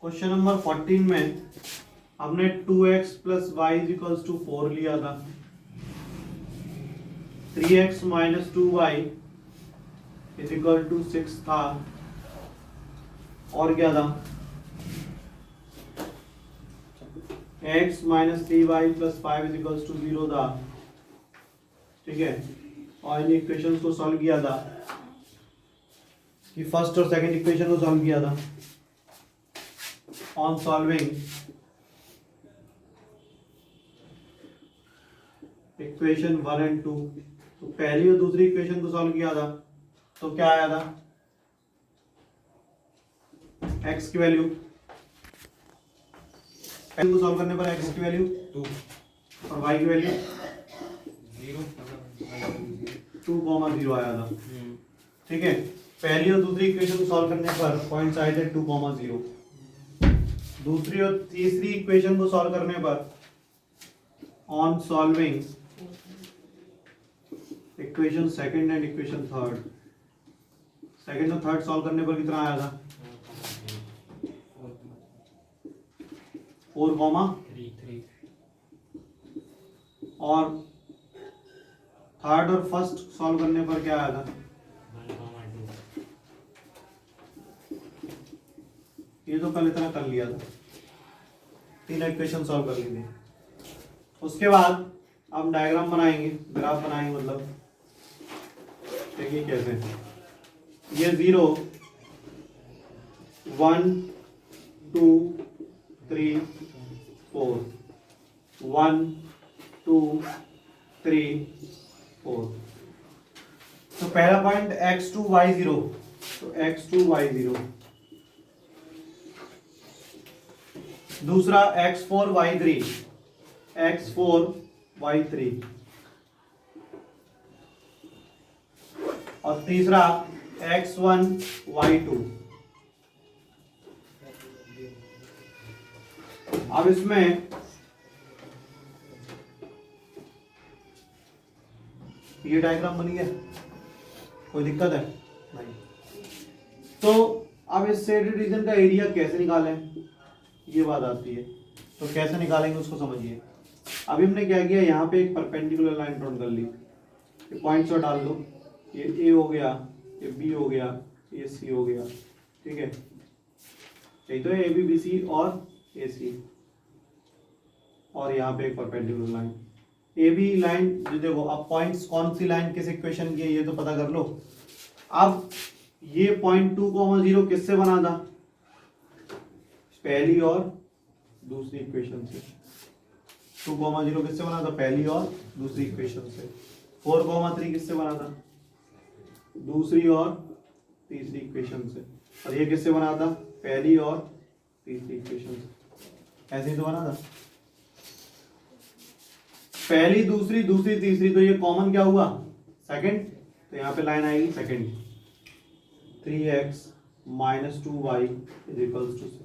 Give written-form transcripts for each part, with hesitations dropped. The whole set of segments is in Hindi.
क्वेश्चन नंबर 14 में हमने 2x plus y is equals to 4 लिया था, 3x minus 2y is equal to 6 था, और क्या था, x minus 3y plus 5 is equals to 0 था। ठीक है, और इन इक्वेशंस को सॉल्व किया था कि फर्स्ट और सेकंड इक्वेशन को सॉल्व किया था। ऑन सॉल्विंग इक्वेशन 1 एंड 2, तो पहली और दूसरी इक्वेशन को सॉल्व किया था, तो क्या आया था, x की वैल्यू, पहले को सॉल्व करने पर x की वैल्यू 2 और y की वैल्यू 2,0 आया था। ठीक है, पहली और दूसरी इक्वेशन को सॉल्व करने पर पॉइंट्स आए थे 2,0। दूसरी और तीसरी इक्वेशन को सॉल्व करने पर on solving equation second and equation third, second और थर्ड सॉल्व करने पर कितना आया था, 4,3, और थर्ड और फर्स्ट सॉल्व करने पर क्या आया था, 1,2। ये तो कल इतना कर लिया था, तीन इक्वेशन सॉल्व कर ली थी। उसके बाद हम डायग्राम बनाएंगे, ग्राफ बनाएंगे, मतलब देखिए कैसे, ये 0 1 2 3 4, 1 2 3 4। तो पहला पॉइंट x2 y0, तो x2 y0, दूसरा x4 y3, x4 y3, और तीसरा x1 y2। अब इसमें ये डायग्राम बन गया, कोई दिक्कत है नहीं। तो अब इस शेडेड रीजन का एरिया कैसे निकालें, ये बात आती है, तो कैसे निकालेंगे उसको समझिए। अभी हमने क्या किया, यहाँ पे एक परपेंडिकुलर लाइन ड्रॉ कर ली, ये पॉइंट्स और डाल दो, ये ए हो गया, ये बी हो गया, ये सी हो गया। ठीक है, यही तो है ए बी बी सी और ए सी, और यहाँ पे एक perpendicular line A B line. जो देखो अब पॉइंट्स कौन सी लाइन किस इक्वेशन की है ये तो पता कर लो। अब ये पॉइंट 2,0 किससे बना था, पहली और दूसरी इक्वेशन से। 2,0 किससे बना था, पहली और दूसरी इक्वेशन से। 4,3 किससे बना था, दूसरी और तीसरी इक्वेशन से। और ये किससे बना था, पहली और तीसरी इक्वेशन से। ऐसे ही तो बना था, पहली दूसरी दूसरी तीसरी, तो ये कॉमन क्या हुआ, सेकंड, तो यहाँ पे लाइन आएगी second, 3x minus 2y is equals to 6।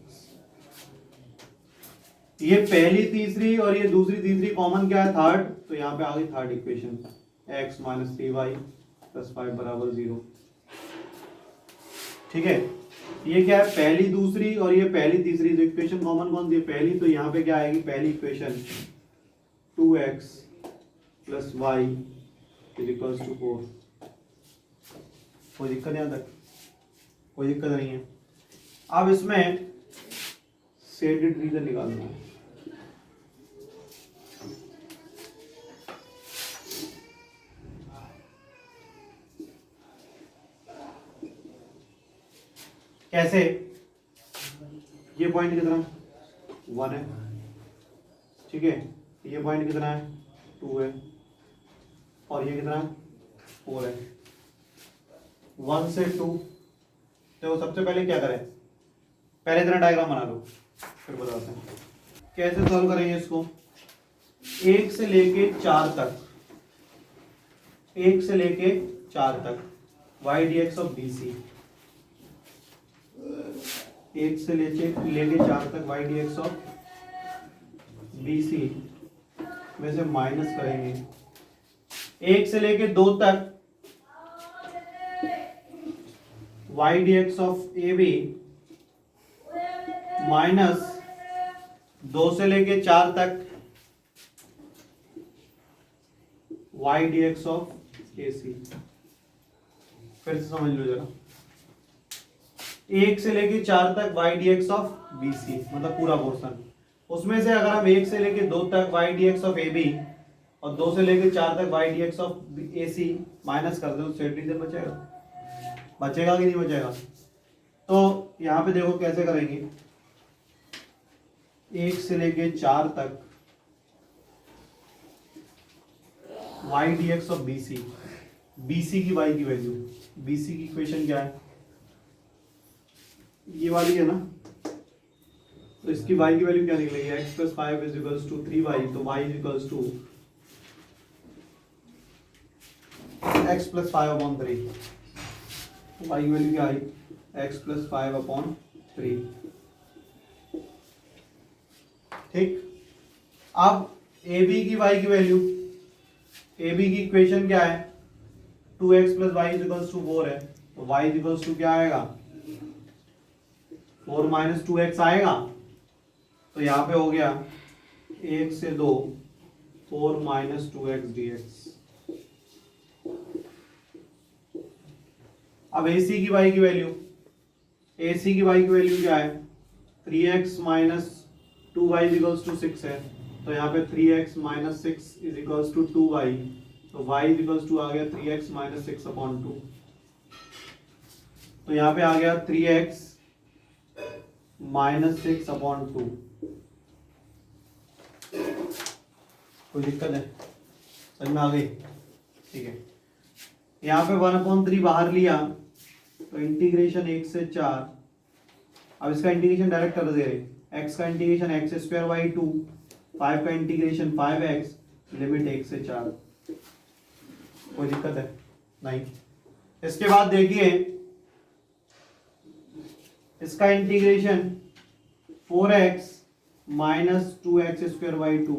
ये पहली तीसरी और ये दूसरी तीसरी कॉमन क्या है, थर्ड, तो यहाँ पे आ गई third equation, x minus 3y plus 5 बराबर 0। ठीक है, ये क्या है, पहली दूसरी और ये पहली तीसरी, तो इक्वेशन कॉमन कौन सी है, पहली, तो यहाँ पे क्या आएगी, पहली equation 2x plus y is equals to 4। कोई दिक्कत यहाँ तक, कोई दिक्कत नहीं है। अब इसमें शेडेड रीजन निकालना है। कैसे, ये पॉइंट कितना 1 है, ठीक है, ये पॉइंट कितना है 2 है, और ये कितना 4 है। 1 से 2, तो सबसे पहले क्या करें, पहले इतना डायग्राम बना लो, फिर बताते हैं कैसे सॉल्व करेंगे इसको। 1 से लेके 4 तक, 1 से लेके 4 तक y dx ऑफ bc, 1 से लेके 4 तक y dx ऑफ bc में से माइनस करेंगे। 1 से लेके 2 तक y dx of ab minus 2 से लेके 4 तक y dx ऑफ ए सी। फिर से समझ लो जरा, 1 से लेके 4 तक y dx of B C, मतलब पूरा पोर्शन। उसमें से अगर हम 1 से लेके 2 तक y dx of A B और 2 से लेके 4 तक y dx of A C minus कर दो तो सेट रीजन बचेगा, बचेगा कि नहीं बचेगा? तो यहाँ पे देखो कैसे करेंगे, 1 से लेके 4 तक y dx of BC, BC की y की वैल्यू, BC की इक्वेशन क्या है, ये वाली है ना, तो इसकी y की वैल्यू क्या निकलेगी, x plus 5 is equals to 3y, तो y is equals to x plus 5 upon 3, y की वैल्यू क्या आई, x प्लस 5 अपॉन 3। ठीक, अब ए बी की y की वैल्यू, ए बी की इक्वेशन क्या है, 2x plus y is equals to 4 है, तो y इज इक्वल्स टू क्या आएगा, 4 माइनस 2x आएगा, तो यहाँ पे हो गया 1 से 2 4 माइनस 2x dx। अब AC की y की वैल्यू, AC की y की वैल्यू क्या है, 3x minus 2y is equals to 6 है, तो यहाँ पे 3x minus 6 is equals to 2y, तो y इज इक्वल्स टू आ गया 3x माइनस 6 अपॉन 2, तो यहाँ पे आ गया 3x माइनस 6 अपॉन 2। कोई दिक्कत है, समझ में आ गई? ठीक है, यहाँ पे 1/3 बाहर लिया तो इंटीग्रेशन 1 से 4, अब इसका इंटीग्रेशन डायरेक्ट कर दे रहे, x का इंटीग्रेशन x स्क्वायर बाई 2, 5 का इंटीग्रेशन 5x, लिमिट 1 से 4। कोई दिक्कत है? नहीं। इसके बाद देखिए इसका integration 4x minus 2x square by 2,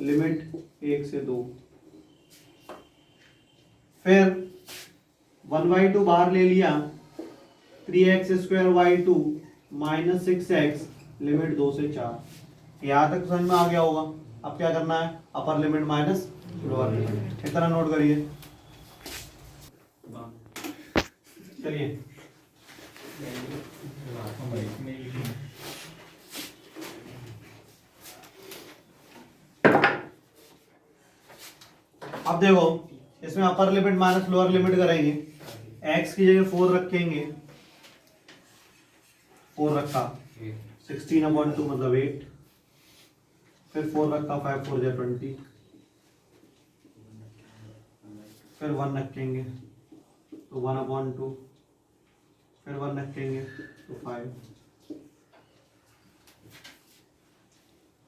limit 1 से 2। फिर 1/2 बाहर ले लिया, 3x square by 2 minus 6x, limit 2 से 4। यहाँ तक समझ में आ गया होगा। अब क्या करना है, upper limit minus lower limit, इस तरह नोट करिए। चलिए अब देखो इसमें upper limit minus lower limit करेंगे, x की जगह 4 रखेंगे, 4 रखा 16/2 मतलब 8, फिर 4 रखा 5 4 जा 20, फिर 1 रखेंगे तो 1/2, फिर 1 रखेंगे तो 5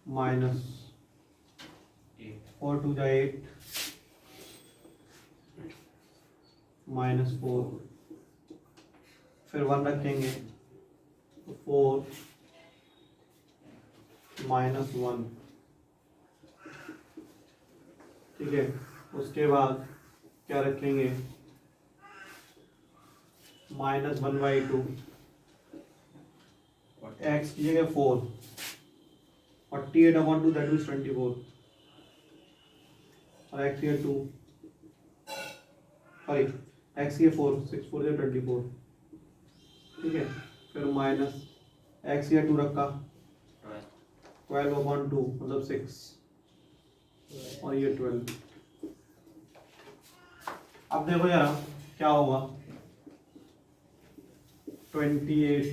माइनस 4 2 जा 8 माइनस 4, फिर 1 रखेंगे तो 4 माइनस 1। ठीक है, उसके बाद क्या रखेंगे, माइनस 1/2, x की जगह 4, 48/2 दैट मीन्स 24, और x की 2 सॉरी x की 4, 6 4 जा 24। ठीक है, फिर माइनस x की 2 रखा 12/2 मतलब 6, और ये 12। अब देखो जरा क्या होगा, 28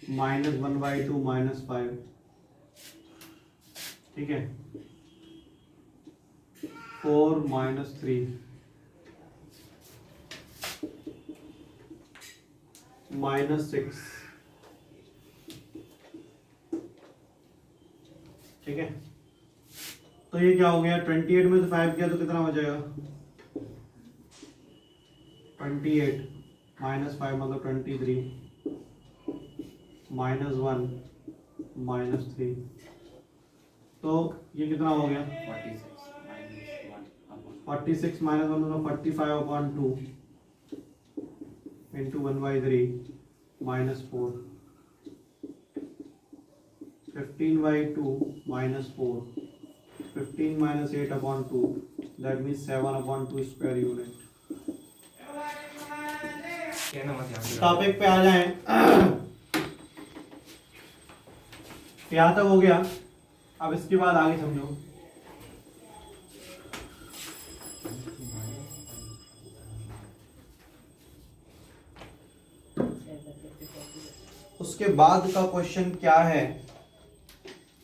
माइनस 1/2 माइनस 5। ठीक है, 4 माइनस 3 माइनस 6। ठीक है, तो ये क्या हो गया, 28 में से 5 किया तो कितना बचेगा, 28 माइनस 5 मतलब 23, माइनस 1 माइनस 3, तो ये कितना हो गया, 46 माइनस 1 मतलब 45/2 into 1/3 minus 4, 15/2 -4, 15 - 8/2, that means 7/2 square unit। Topic पे आ जाएं। यहाँ तक हो गया। अब इसके बाद आगे समझो। उसके बाद का क्वेश्चन क्या है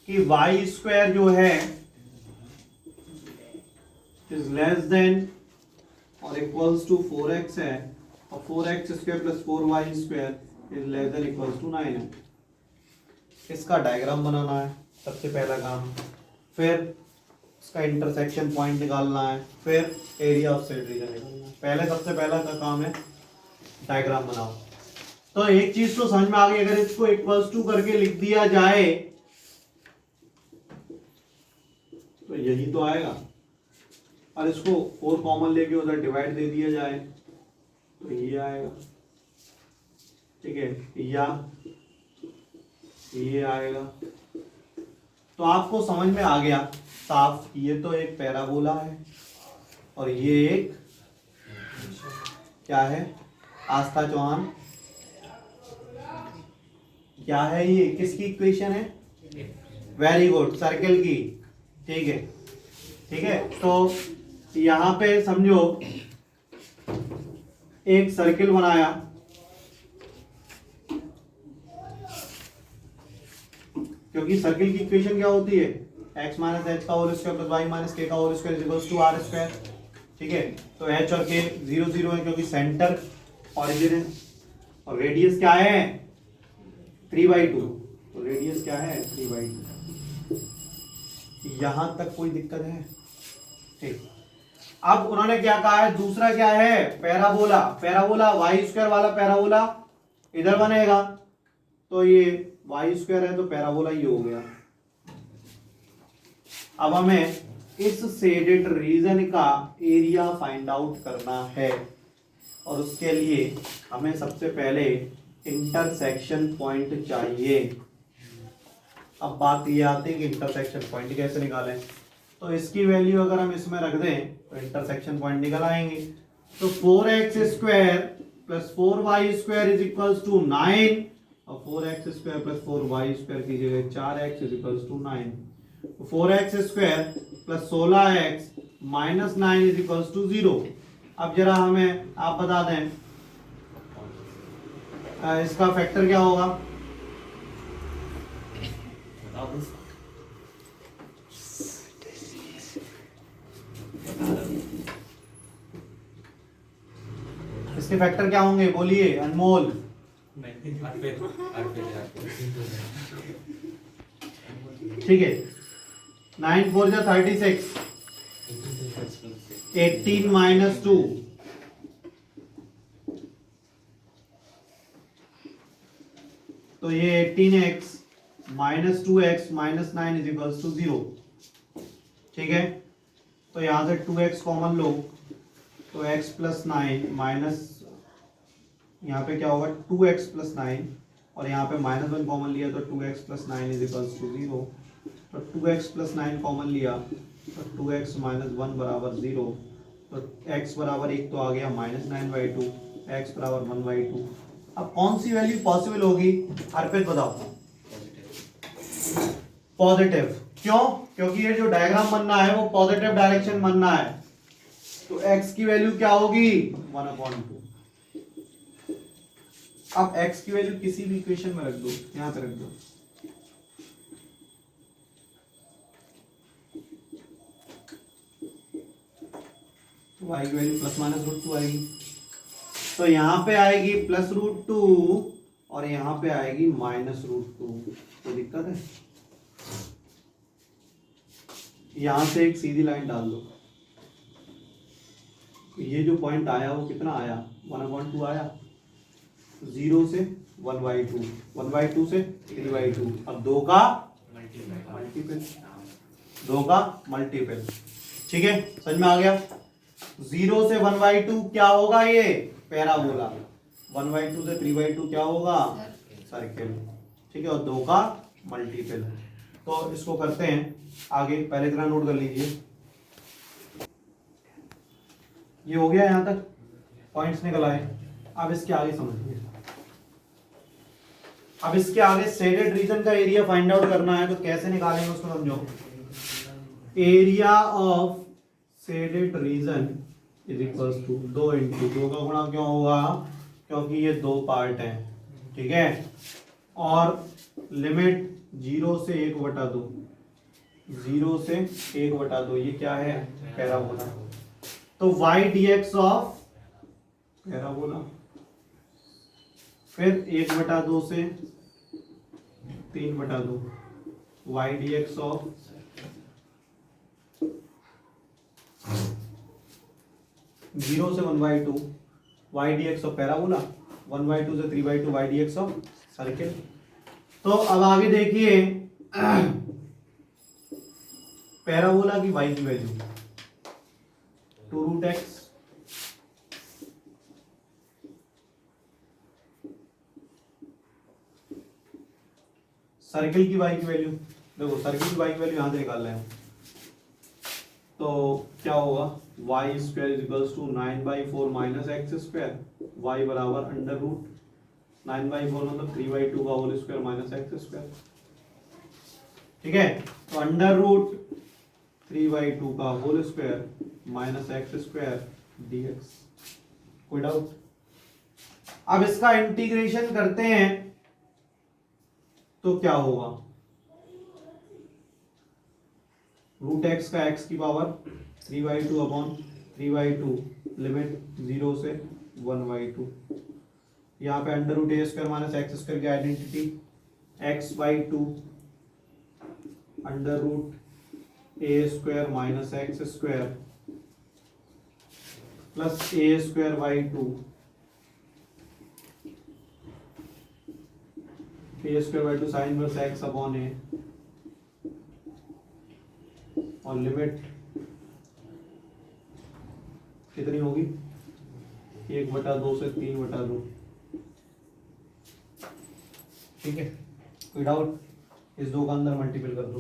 कि वाई स्क्वायर जो है इज लेस देन और इक्वल्स टू 4x है, और 4x square plus 4y square is less than equals to 9 है। इसका डायग्राम बनाना है सबसे पहला काम, फिर इसका इंटरसेक्शन पॉइंट निकालना है, फिर एरिया ऑफ साइड रीजन निकालना है। पहले सबसे पहला का काम है डायग्राम बनाओ। तो एक चीज तो समझ में आ गई, अगर इसको इक्वल्स टू करके लिख दिया जाए तो यही तो आएगा, और इसको 4 कॉमन लेके उधर डिवाइड दे दिया जाए तो ये आएगा, ठीक है, या ये आएगा। तो आपको समझ में आ गया साफ, ये तो एक पैराबोला है और ये एक क्या है, आस्था चौहान, क्या है ये, किसकी इक्वेशन है, वेरी गुड, सर्कल की, ठीक है, ठीक है। तो यहां पे समझो एक सर्किल बनाया, क्योंकि सर्किल की इक्वेशन क्या होती है, x - h का whole square plus y - k का whole square equals to r square, ठीक है। तो h और k 0 0 है क्योंकि सेंटर ऑरिजिन है, और रेडियस क्या है 3/2, तो रेडियस क्या है 3/2। यहां तक कोई दिक्कत है, ठीक। अब उन्होंने क्या कहा है, दूसरा क्या है, पैराबोला, पैराबोला वाई स्क्वायर वाला पैराबोला इधर बनेगा, तो ये वाई स्क्वायर है तो पैराबोला ये हो गया। अब हमें इस शेडेड रीजन का एरिया फाइंड आउट करना है, और उसके लिए हमें सबसे पहले इंटरसेक्शन पॉइंट चाहिए। अब बात ये आती है कि इंटरसेक्शन पॉइंट कैसे निकालें, तो इसकी वैल्यू अगर हम इसमें रख दें तो इंटरसेक्शन पॉइंट निकल आएंगे। तो 4x square plus 4y square is equals to 9, और 4x square plus 4y square की जगह 4x is equals to 9। 4x square plus 16x minus 9 is equals to 0। अब जरा हमें आप बता दें इसका फैक्टर क्या होगा, इसके फैक्टर क्या होंगे, बोलिए अनमोल। ठीक है, 9 4 जा 36, 18 - 2, तो ये 18x - 2x - 9 is equals to 0, ठीक है। तो यहां से 2x कॉमन लो, तो x प्लस 9 माइनस, यहाँ पे क्या होगा 2x प्लस 9, और यहाँ पे -1 कॉमन लिया तो 2x plus 9 is equals to 0। तो 2x प्लस 9 कॉमन लिया तो 2x - 1 बराबर 0, तो x बराबर 1 तो आ गया -9/2, x बराबर 1/2। अब कौन सी वैल्यू पॉसिबल होगी, अर्पित बताओ। पॉजिटिव, क्यों, क्योंकि ये जो डायग्राम बनना है वो पॉजिटिव डायरेक्शन बनना है, तो x की वैल्यू क्या होगी 1/2। अब x की वैल्यू किसी भी इक्वेशन में रख दो, यहां पे रख दो, तो y की वैल्यू ±√2 आएगी, तो यहां पे आएगी +√2 और यहां पे आएगी -√2। तो दिक्कत है, यहां से एक सीधी लाइन डाल दो, ये जो पॉइंट आया वो कितना आया 1/2 आया, 0 से 1/2, 1/2 से 3/2, अब 2 का मल्टीपल, 2 का मल्टीपल, ठीक है, समझ में आ गया। 0 से 1/2 क्या होगा, ये पैराबोला, 1/2 से 3/2 क्या होगा, सर्किल, ठीक है, और 2 का मल्टीपल। तो इसको करते हैं आगे, पहले इतना नोट कर लीजिए। ये हो गया यहां तक, पॉइंट्स निकल आए। अब इसके आगे समझिए। अब इसके आगे शेडेड रीजन का एरिया फाइंड आउट करना है, तो कैसे निकालेंगे उसको समझो। Area of shaded region is equals to 2 into 2 का गुणा क्यों होगा, क्योंकि ये दो पार्ट हैं, ठीक है। और लिमिट 0 से 1/2, 0 से 1/2, ये क्या है, पैराबोला। तो y dx ऑफ पैराबोला, फिर 1/2 से 3/2, y dx ऑफ 0 से 1/2, y dx ऑफ पैराबोला, 1/2 से 3/2, y dx ऑफ सर्किल। तो अब आगे देखिए पैराबोला की y की वैल्यू 2√x, सर्किल की y की वैल्यू, देखो सर्किल की y की वैल्यू यहां से निकाल रहे हैं, तो क्या होगा, y square is equals to 9/4 minus x square, y बराबर अंडर रूट 9/4 मतलब 3/2 का whole square minus x square, ठीक है। तो अंडर रूट 3/2 का whole square minus x square dx। कोई डाउट? अब इसका इंटीग्रेशन करते हैं तो क्या होगा, रूट एक्स का एक्स की पावर 3/2 अपॉन 3/2, लिमिट 0 से 1/2, यहाँ पे under root a square minus x square की identity, x/2 under root a square minus x square plus a square by 2, a square by 2 sine inverse x upon a, और लिमिट कितनी होगी, 1/2 से 3/2, ठीक है। कोई डाउट? इस दो का अंदर मल्टीपल कर दो,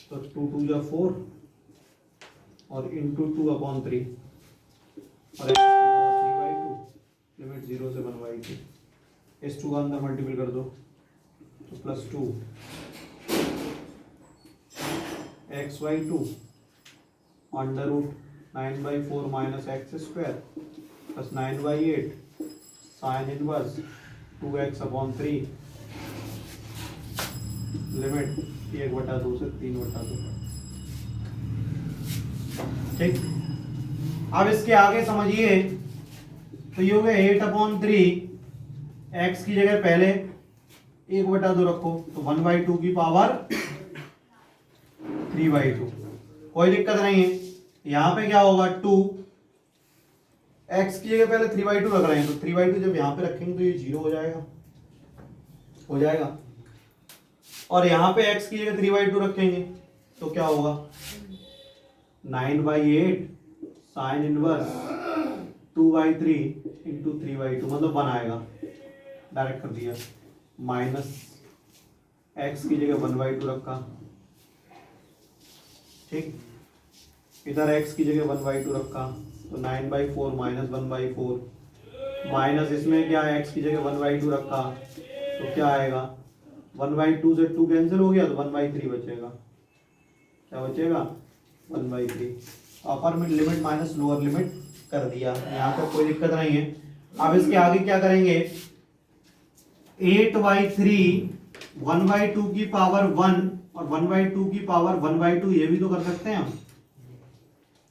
तो 2 या 4 और इंटू 2/3 और x की पावर 3/2, लिमिट 0 से 1/2, इस 2 का अंदर मल्टीपल कर दो तो +2 x/2 under root 9/4 minus x square plus 9/8 sine inverse 2x/3, limit 1/2 से 3/2, ठीक। अब इसके आगे समझिए, तो ये हो गया 8/3, x की जगह पहले 1/2 रखो तो 1/2 की पावर 3/2, कोई दिक्कत नहीं है। यहां पे क्या होगा 2, x की जगह पहले 3/2 रख रहे हैं, तो 3/2 जब यहां पे रखेंगे तो ये 0 हो जाएगा, और यहां पे x की जगह 3/2 रखेंगे तो क्या होगा 9/8 साइन इनवर्स 2/3 इंटू 3/2 मतलब 1 आएगा, डायरेक्ट कर दिया, माइनस x की जगह 1/2 रखा, ठीक, इधर x की जगह 1/2 रखा तो 9/4 माइनस 1/4, माइनस इसमें क्या है x की जगह 1/2 रखा तो क्या आएगा, 1/2 से 2 कैंसिल हो गया तो 1/3 बचेगा, क्या बचेगा 1/3। Upper limit minus lower limit कर दिया, यहाँ पे कोई दिक्कत नहीं है। अब इसके आगे क्या करेंगे, 8/3 1/2 की पावर 1 और 1/2 की पावर 1/2, ये भी तो कर सकते हैं हम,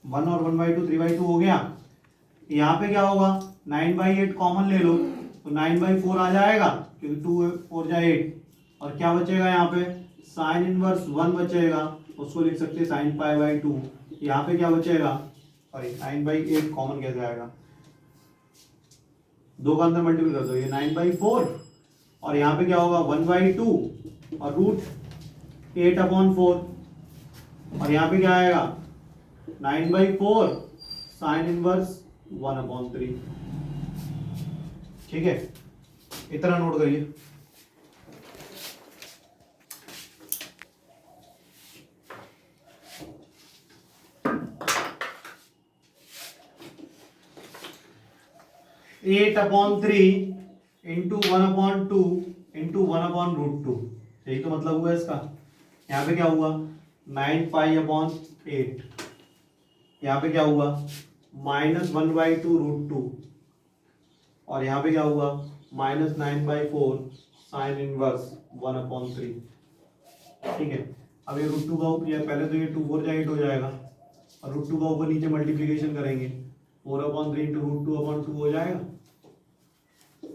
1 और 1/2 3/2 हो गया। यहाँ पे क्या होगा 9/8 कॉमन ले लो तो 9/4 आ जाएगा, क्योंकि 2 4 जा 8, और क्या बचेगा यहाँ पे साइन इनवर्स 1 बचेगा, उसको लिख सकते हैं साइन π/2। यहाँ पे क्या बचेगा, सॉरी 9/8 कॉमन कैसे आएगा, 2 का अंदर मल्टीपल कर दो, ये 9/4 और यहाँ पे क्या होगा 1/2 और रूट 8/4, और यहाँ पे क्या आएगा 9/4 साइन इनवर्स 1/3, ठीक है। इतना नोट करिए। 8/3 इंटू 1/2 इंटू 1/√2, यही तो मतलब हुआ इसका। यहाँ पे क्या हुआ 9π/8, यहाँ पे क्या हुआ -1/2√2, और यहाँ पे क्या हुआ -9/4 साइन इनवर्स 1/3। ठीक है, अब ये √2 का ऊपर, पहले तो ये 2 4 8 हो जाएगा, और √2 का ऊपर नीचे मल्टीप्लीकेशन करेंगे, 4/3 इंटू √2/2 हो जाएगा,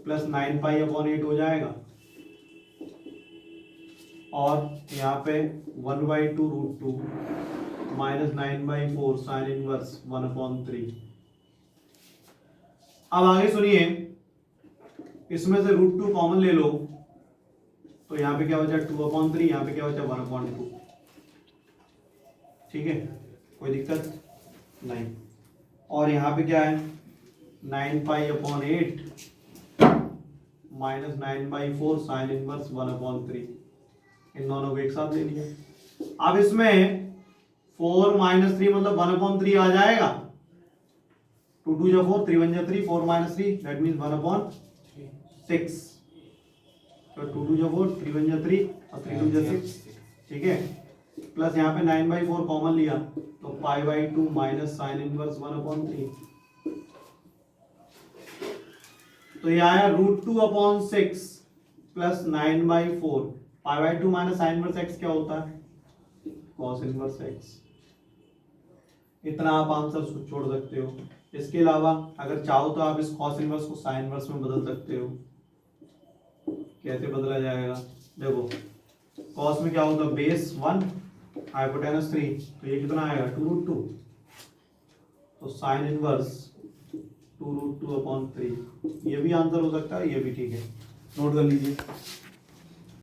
प्लस 9π/8 हो जाएगा, और यहाँ पे 1/2√2 माइनस 9/4 साइन इनवर्स 1/3। अब आगे सुनिए, इसमें से √2 कॉमन ले लो, तो यहाँ पे क्या बचा 2/3, यहाँ पे क्या बचा 1/2। ठीक है, कोई दिक्कत नहीं। और यहाँ पे क्या है 9π/8 माइनस 9/4 साइन इनवर्स 1/3, इन दोनों को एक साथ ले लिया। अब इसमें 4 - 3 मतलब 1/3 आ जाएगा, 2 2 जा 4, 3 1 जा 3, 4 - 3 दैट मींस 1/6, तो 2 2 जा 4, 3 1 जा 3 और 3 2 जा 6। ठीक है, प्लस यहाँ पे 9/4 कॉमन लिया, तो π/2 माइनस साइन इनवर्स 1/3, तो ये आया √2/6 plus 9/4। π/2 minus sine inverse x क्या होता है cos इनवर्स x। इतना आप आंसर छोड़ सकते हो। इसके अलावा अगर चाहो तो आप इस cos इनवर्स को साइन इनवर्स में बदल सकते हो। कैसे बदला जाएगा, देखो cos में क्या होगा बेस 1 हाइपोटेनस 3, तो ये कितना आएगा 2√2, तो साइन इनवर्स 2√2/3। ये भी आंसर हो सकता है, ये भी ठीक है, नोट कर लीजिए।